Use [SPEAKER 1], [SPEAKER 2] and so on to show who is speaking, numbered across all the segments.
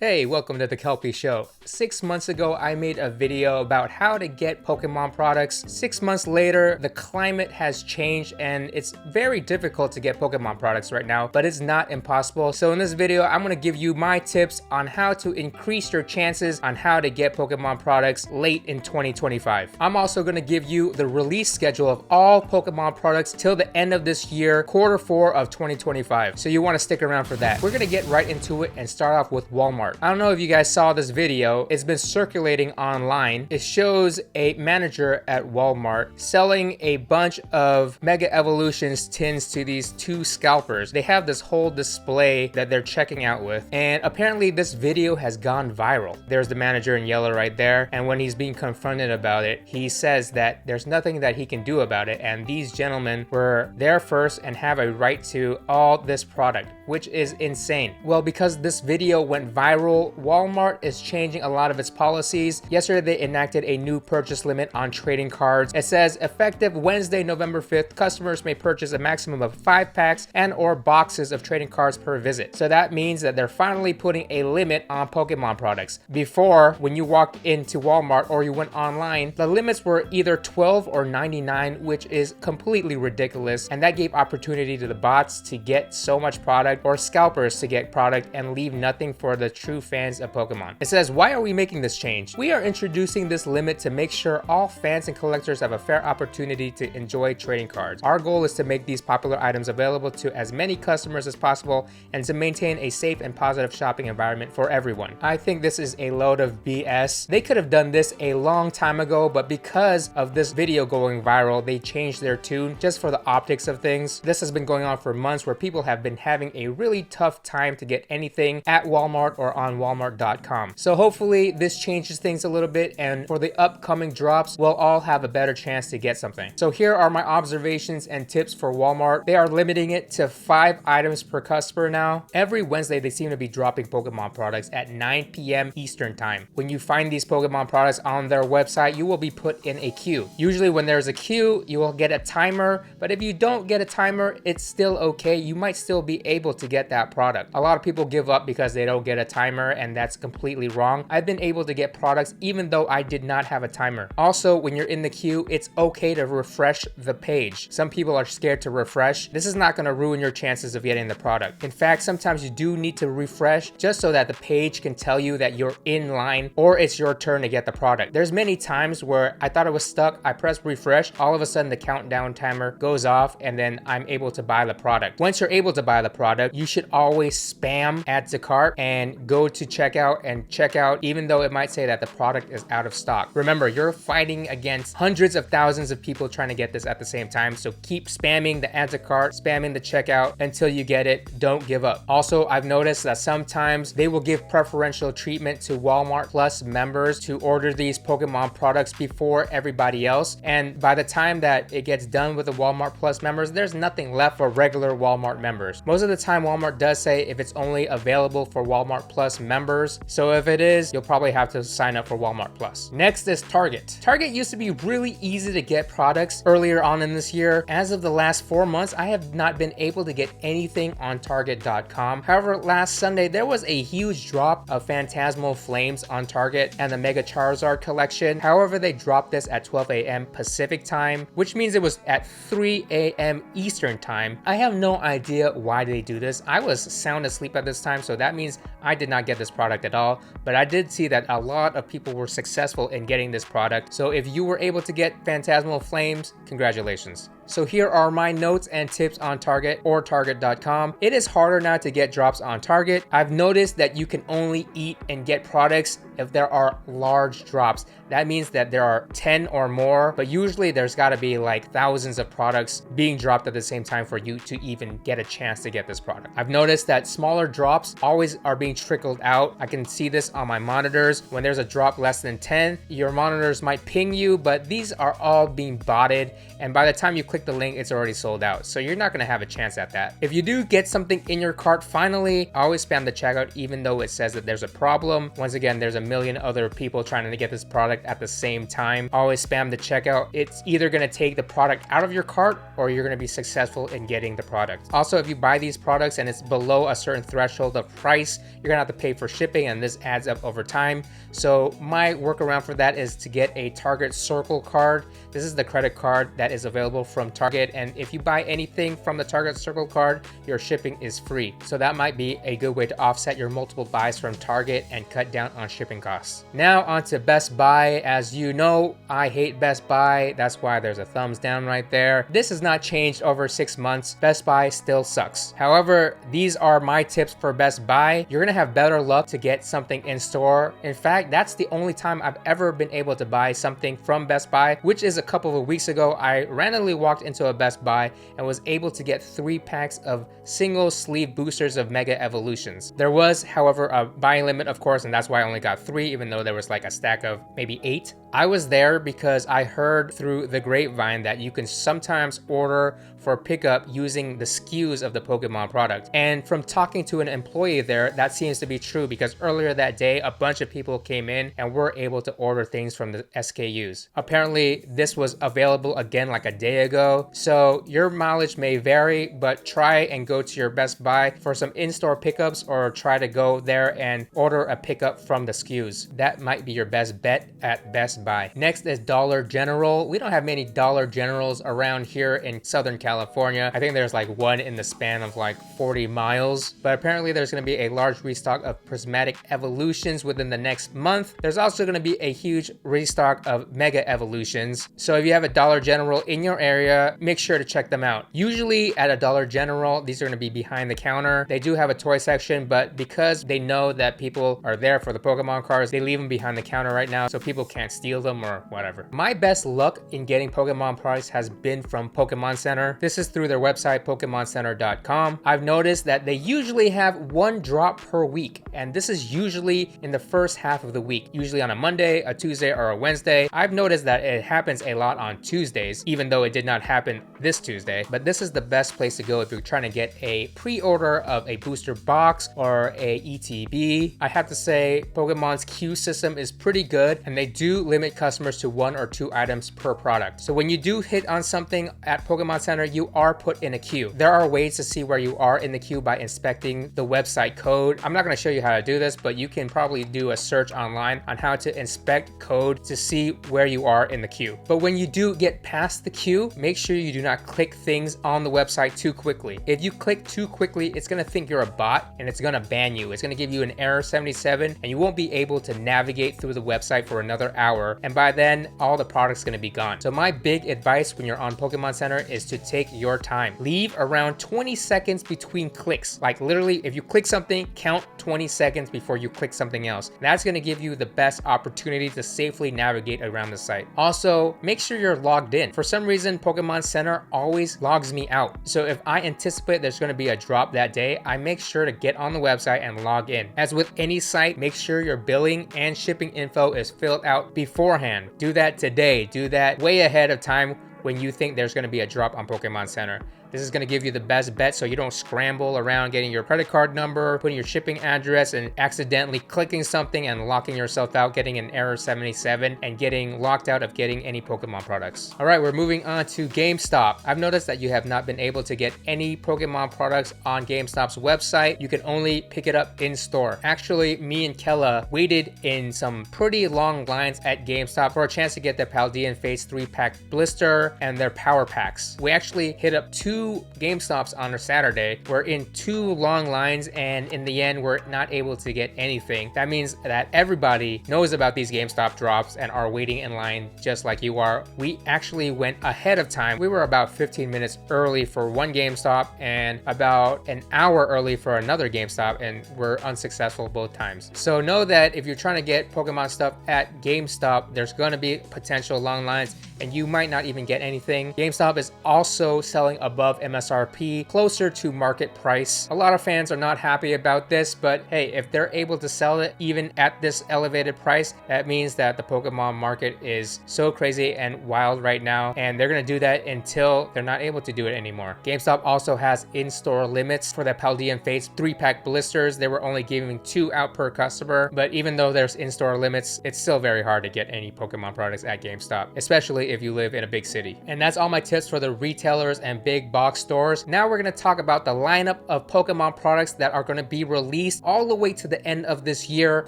[SPEAKER 1] Hey, welcome to the Kelpie Show. 6 months ago, I made a video about how to get Pokemon products. 6 months later, the climate has changed and it's very difficult to get Pokemon products right now, but it's not impossible. So in this video, I'm gonna give you my tips on how to increase your chances on how to get Pokemon products late in 2025. I'm also gonna give you the release schedule of all Pokemon products till the end of this year, Q4 of 2025. So you wanna stick around for that. We're gonna get right into it and start off with Walmart. I don't know if you guys saw this video. It's been circulating online. It shows a manager at Walmart selling a bunch of Mega Evolutions tins to these two scalpers. They have this whole display that they're checking out with, and apparently this video has gone viral. There's the manager in yellow right there, and when he's being confronted about it, he says that there's nothing that he can do about it, and these gentlemen were there first and have a right to all this product, which is insane. Well, because this video went viral, Walmart is changing a lot of its policies. Yesterday, they enacted a new purchase limit on trading cards. It says, effective Wednesday, November 5th, customers may purchase a maximum of 5 packs and or boxes of trading cards per visit. So that means that they're finally putting a limit on Pokemon products. Before, when you walked into Walmart or you went online, the limits were either 12 or 99, which is completely ridiculous. And that gave opportunity to the bots to get so much product or scalpers to get product and leave nothing for the true fans of Pokemon. It says, why are we making this change? We are introducing this limit to make sure all fans and collectors have a fair opportunity to enjoy trading cards. Our goal is to make these popular items available to as many customers as possible and to maintain a safe and positive shopping environment for everyone. I think this is a load of BS. They could have done this a long time ago, but because of this video going viral, they changed their tune just for the optics of things. This has been going on for months where people have been having a really tough time to get anything at Walmart or on Walmart.com. So hopefully this changes things a little bit, and for the upcoming drops, we'll all have a better chance to get something. So here are my observations and tips for Walmart. They are limiting it to 5 items per customer now. Every Wednesday, they seem to be dropping Pokemon products at 9 p.m. Eastern time. When you find these Pokemon products on their website, you will be put in a queue. Usually when there's a queue, you will get a timer, but if you don't get a timer, it's still okay. You might still be able to get that product. A lot of people give up because they don't get a timer, and that's completely wrong. I've been able to get products even though I did not have a timer. Also, when you're in the queue, it's okay to refresh the page. Some people are scared to refresh. This is not going to ruin your chances of getting the product. In fact, sometimes you do need to refresh just so that the page can tell you that you're in line or it's your turn to get the product. There's many times where I thought it was stuck, I pressed refresh, all of a sudden the countdown timer goes off and then I'm able to buy the product. Once you're able to buy the product, you should always spam add to cart and go to checkout and check out, even though it might say that the product is out of stock. Remember, you're fighting against hundreds of thousands of people trying to get this at the same time, so keep spamming the add to cart, spamming the checkout until you get it. Don't give up. Also, I've noticed that sometimes they will give preferential treatment to Walmart Plus members to order these Pokemon products before everybody else, and by the time that it gets done with the Walmart Plus members, there's nothing left for regular Walmart members. Most of the time, Walmart does say if it's only available for Walmart Plus members, so if it is, you'll probably have to sign up for Walmart Plus. Next is Target. Target used to be really easy to get products earlier on in this year. As of the last 4 months, I have not been able to get anything on Target.com. However, last Sunday, there was a huge drop of Phantasmal Flames on Target and the Mega Charizard collection. However, they dropped this at 12 a.m. Pacific time, which means it was at 3 a.m. Eastern time. I have no idea why they do this. I was sound asleep at this time, so that means I did not get this product at all, but I did see that a lot of people were successful in getting this product. So if you were able to get Phantasmal Flames, congratulations. So here are my notes and tips on Target or Target.com. It is harder now to get drops on Target. I've noticed that you can only eat and get products if there are large drops. That means that there are 10 or more, but usually there's got to be like thousands of products being dropped at the same time for you to even get a chance to get this product. I've noticed that smaller drops always are being trickled out. I can see this on my monitors. When there's a drop less than 10, your monitors might ping you, but these are all being botted, and by the time you click the link, it's already sold out. So you're not going to have a chance at that. If you do get something in your cart finally, always spam the checkout even though it says that there's a problem. Once again, there's a million other people trying to get this product at the same time. Always spam the checkout. It's either going to take the product out of your cart or you're going to be successful in getting the product. Also, if you buy these products and it's below a certain threshold of price, you're gonna have to pay for shipping, and this adds up over time. So my workaround for that is to get a Target Circle card. This is the credit card that is available from Target, and if you buy anything from the Target Circle card, your shipping is free. So that might be a good way to offset your multiple buys from Target and cut down on shipping costs. Now on to Best Buy. As you know, I hate Best Buy. That's why there's a thumbs down right there. This has not changed over 6 months. Best Buy still sucks. However, these are my tips for Best Buy. You're gonna have better luck to get something in store. In fact, that's the only time I've ever been able to buy something from Best Buy, which is a couple of weeks ago. I randomly walked into a Best Buy and was able to get 3 packs of single sleeve boosters of Mega Evolutions. There was, however, a buying limit, of course, and that's why I only got 3, even though there was like a stack of maybe 8. I was there because I heard through the grapevine that you can sometimes order for pickup using the SKUs of the Pokemon product. And from talking to an employee there, that seems to be true, because earlier that day, a bunch of people came in and were able to order things from the SKUs. Apparently, this was available again like a day ago. So your mileage may vary, but try and go to your Best Buy for some in-store pickups, or try to go there and order a pickup from the SKUs. That might be your best bet at Best Buy. Next is Dollar General. We don't have many Dollar Generals around here in Southern California. I think there's like one in the span of like 40 miles, but apparently there's going to be a large restock of Prismatic Evolutions within the next month. There's also going to be a huge restock of Mega Evolutions. So if you have a Dollar General in your area, make sure to check them out. Usually at a Dollar General, these are going to be behind the counter. They do have a toy section, but because they know that people are there for the Pokemon cards, they leave them behind the counter right now so people can't steal them or whatever. My best luck in getting Pokemon products has been from Pokémon Center. This is through their website, PokemonCenter.com. I've noticed that they usually have 1 drop per week, and this is usually in the first half of the week, usually on a Monday, a Tuesday, or a Wednesday. I've noticed that it happens a lot on Tuesdays, even though it did not happen this Tuesday, but this is the best place to go if you're trying to get a pre-order of a booster box or a ETB. I have to say, Pokemon's queue system is pretty good, and they do limit customers to 1 or 2 items per product. So when you do hit on something at Pokemon Center, you are put in a queue. There are ways to see where you are in the queue by inspecting the website code. I'm not going to show you how to do this, but you can probably do a search online on how to inspect code to see where you are in the queue. But when you do get past the queue, make sure you do not click things on the website too quickly. If you click too quickly, it's going to think you're a bot and it's going to ban you. It's going to give you an error 77, and you won't be able to navigate through the website for another hour. And by then, all the product's going to be gone. So my big advice when you're on Pokemon Center is to take your time. Leave around 20 seconds between clicks. Like literally, if you click something, count 20 seconds before you click something else. That's going to give you the best opportunity to safely navigate around the site. Also, make sure you're logged in. For some reason, Pokemon Center always logs me out. So if I anticipate there's going to be a drop that day, I make sure to get on the website and log in. As with any site, make sure your billing and shipping info is filled out beforehand. Do that today. Do that way ahead of time when you think there's going to be a drop on Pokemon Center. This is going to give you the best bet so you don't scramble around getting your credit card number, putting your shipping address, and accidentally clicking something and locking yourself out, getting an error 77, and getting locked out of getting any Pokemon products. All right, we're moving on to GameStop. I've noticed that you have not been able to get any Pokemon products on GameStop's website. You can only pick it up in store. Actually, me and Kella waited in some pretty long lines at GameStop for a chance to get the Paldean Fates 3-pack blister and their power packs. We actually hit up 2 GameStops on a Saturday. We're in 2 long lines, and in the end, we're not able to get anything. That means that everybody knows about these GameStop drops and are waiting in line just like you are. We actually went ahead of time. We were about 15 minutes early for one GameStop and about an hour early for another GameStop, and we're unsuccessful both times. So know that if you're trying to get Pokemon stuff at GameStop, there's going to be potential long lines, and you might not even get anything. GameStop is also selling above MSRP, closer to market price. A lot of fans are not happy about this, but hey, if they're able to sell it even at this elevated price, that means that the Pokemon market is so crazy and wild right now, and they're gonna do that until they're not able to do it anymore. GameStop also has in-store limits for the Paldean Fates 3-pack blisters. They were only giving 2 out per customer, but even though there's in-store limits, it's still very hard to get any Pokemon products at GameStop, especially if you live in a big city. And that's all my tips for the retailers and big box box stores. Now we're gonna talk about the lineup of Pokemon products that are gonna be released all the way to the end of this year,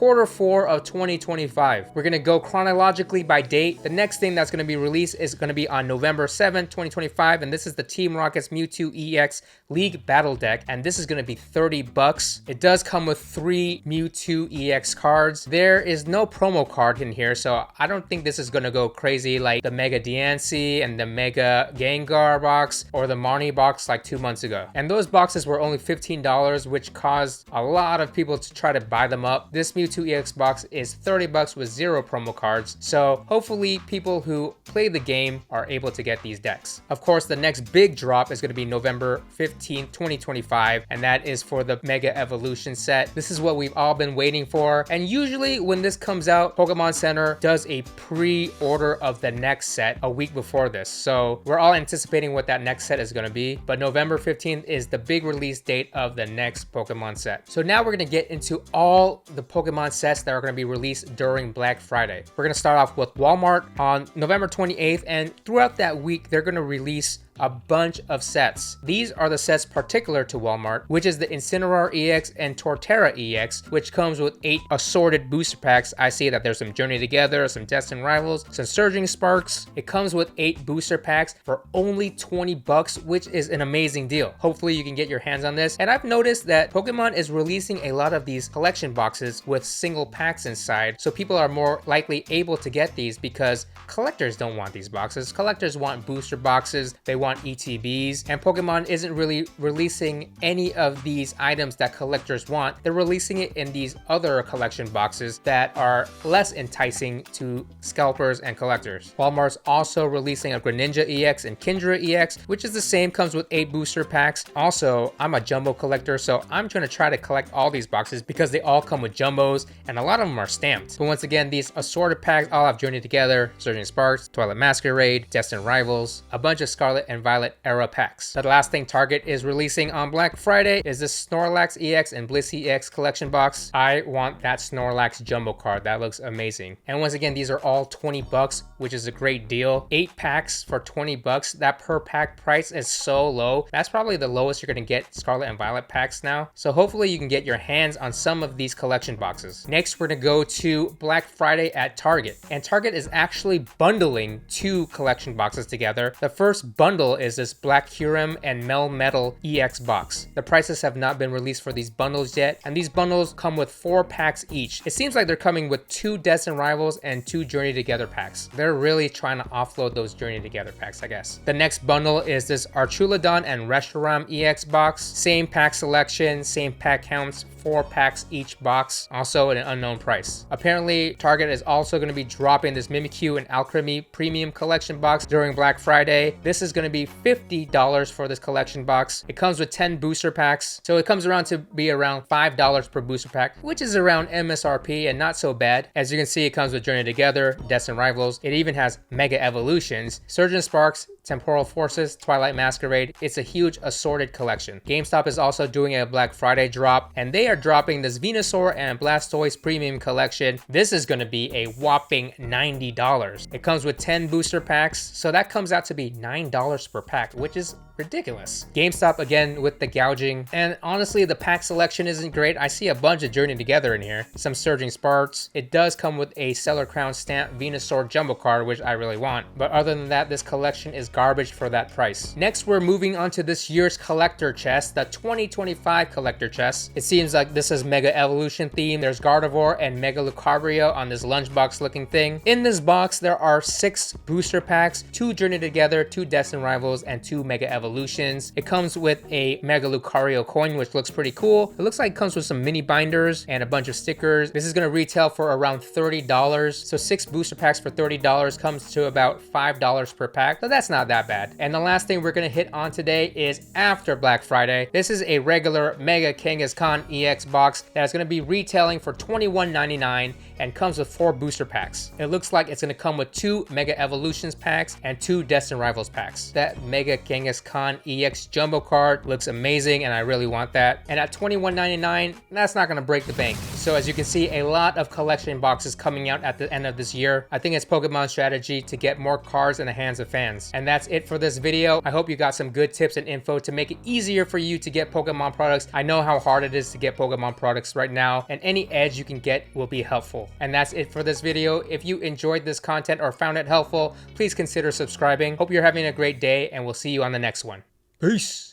[SPEAKER 1] Q4 of 2025. We're gonna go chronologically by date. The next thing that's gonna be released is gonna be on November 7th, 2025, and this is the Team Rocket's Mewtwo EX League Battle Deck, and this is gonna be $30. It does come with 3 Mewtwo EX cards. There is no promo card in here, so I don't think this is gonna go crazy like the Mega Diancie and the Mega Gengar box or the Marnie box like 2 months ago. And those boxes were only $15, which caused a lot of people to try to buy them up. This Mewtwo EX box is $30 with 0 promo cards, so hopefully people who play the game are able to get these decks. Of course, the next big drop is gonna be November 15th, 2025, and that is for the Mega Evolution set. This is what we've all been waiting for, and usually when this comes out, Pokémon Center does a pre-order of the next set a week before this, so we're all anticipating what that next set is going to be. But November 15th is the big release date of the next Pokemon set. So now we're going to get into all the Pokemon sets that are going to be released during Black Friday. We're going to start off with Walmart on November 28th, and throughout that week they're going to release a bunch of sets. These are the sets particular to Walmart, which is the Incineroar EX and Torterra EX, which comes with 8 assorted booster packs. I see that there's some Journey Together, some Destined Rivals, some Surging Sparks. It comes with 8 booster packs for only $20, which is an amazing deal. Hopefully you can get your hands on this. And I've noticed that Pokemon is releasing a lot of these collection boxes with single packs inside, so people are more likely able to get these because collectors don't want these boxes. Collectors want booster boxes, they want ETBs, and Pokemon isn't really releasing any of these items that collectors want. They're releasing it in these other collection boxes that are less enticing to scalpers and collectors. Walmart's also releasing a Greninja EX and Kindra EX, which is the same, comes with 8 booster packs. Also, I'm a jumbo collector, so I'm trying to try to collect all these boxes because they all come with jumbos and a lot of them are stamped. But once again, these assorted packs all have Journey Together, Surging Sparks, Twilight Masquerade, Destined Rivals, a bunch of Scarlet and Violet era packs. The last thing Target is releasing on Black Friday is this Snorlax EX and Blissey EX collection box. I want that Snorlax jumbo card. That looks amazing. And once again, these are all $20, which is a great deal. 8 packs for $20. That per pack price is so low. That's probably the lowest you're gonna get Scarlet and Violet packs now. So hopefully you can get your hands on some of these collection boxes. Next, we're gonna go to Black Friday at Target. And Target is actually bundling 2 collection boxes together. The first bundle is this Black Kyurem and Melmetal EX box. The prices have not been released for these bundles yet, and these bundles come with 4 packs each. It seems like they're coming with 2 Destined Rivals and 2 Journey Together packs. They're really trying to offload those Journey Together packs, I guess. The next bundle is this Archulodon and Reshiram EX box. Same pack selection, same pack counts, 4 packs each box, also at an unknown price. Apparently, Target is also going to be dropping this Mimikyu and Alcremie premium collection box during Black Friday. This is going to be $50 for this collection box. It comes with 10 booster packs, so it comes around to be around $5 per booster pack, which is around MSRP and not so bad. As you can see, it comes with Journey Together, Destined Rivals. It even has Mega Evolutions, Surgeon Sparks, Temporal Forces, Twilight Masquerade. It's a huge assorted collection. GameStop is also doing a Black Friday drop, and they are dropping this Venusaur and Blastoise premium collection. This is going to be a whopping $90. It comes with 10 booster packs, so that comes out to be $9 per pack, which is ridiculous. GameStop again with the gouging, and honestly the pack selection isn't great. I see a bunch of Journey Together in here, some Surging Sparks. It does come with a Stellar Crown stamp Venusaur jumbo card, which I really want, but other than that, this collection is garbage for that price. Next, we're moving on to this year's collector chest, the 2025 collector chest. It seems like this is Mega Evolution theme. There's Gardevoir and Mega Lucario on this lunchbox looking thing. In this box there are 6 booster packs, 2 Journey Together, 2 Destined Rivals, and 2 Mega Evolutions. It comes with a Mega Lucario coin, which looks pretty cool. It looks like it comes with some mini binders and a bunch of stickers. This is going to retail for around $30. So 6 booster packs for $30 comes to about $5 per pack. So that's not that bad. And the last thing we're going to hit on today is after Black Friday. This is a regular Mega Kangaskhan EX box that is going to be retailing for $21.99 and comes with 4 booster packs. It looks like it's going to come with 2 Mega Evolutions packs and 2 Destined Rivals packs. That Mega Kangaskhan EX jumbo card looks amazing and I really want that. And at $21.99, that's not going to break the bank. So as you can see, a lot of collection boxes coming out at the end of this year. I think it's Pokemon's strategy to get more cards in the hands of fans. And that's it for this video. I hope you got some good tips and info to make it easier for you to get Pokemon products. I know how hard it is to get Pokemon products right now, and any edge you can get will be helpful. And that's it for this video. If you enjoyed this content or found it helpful, please consider subscribing. Hope you're having a great day, and we'll see you on the next one. Peace!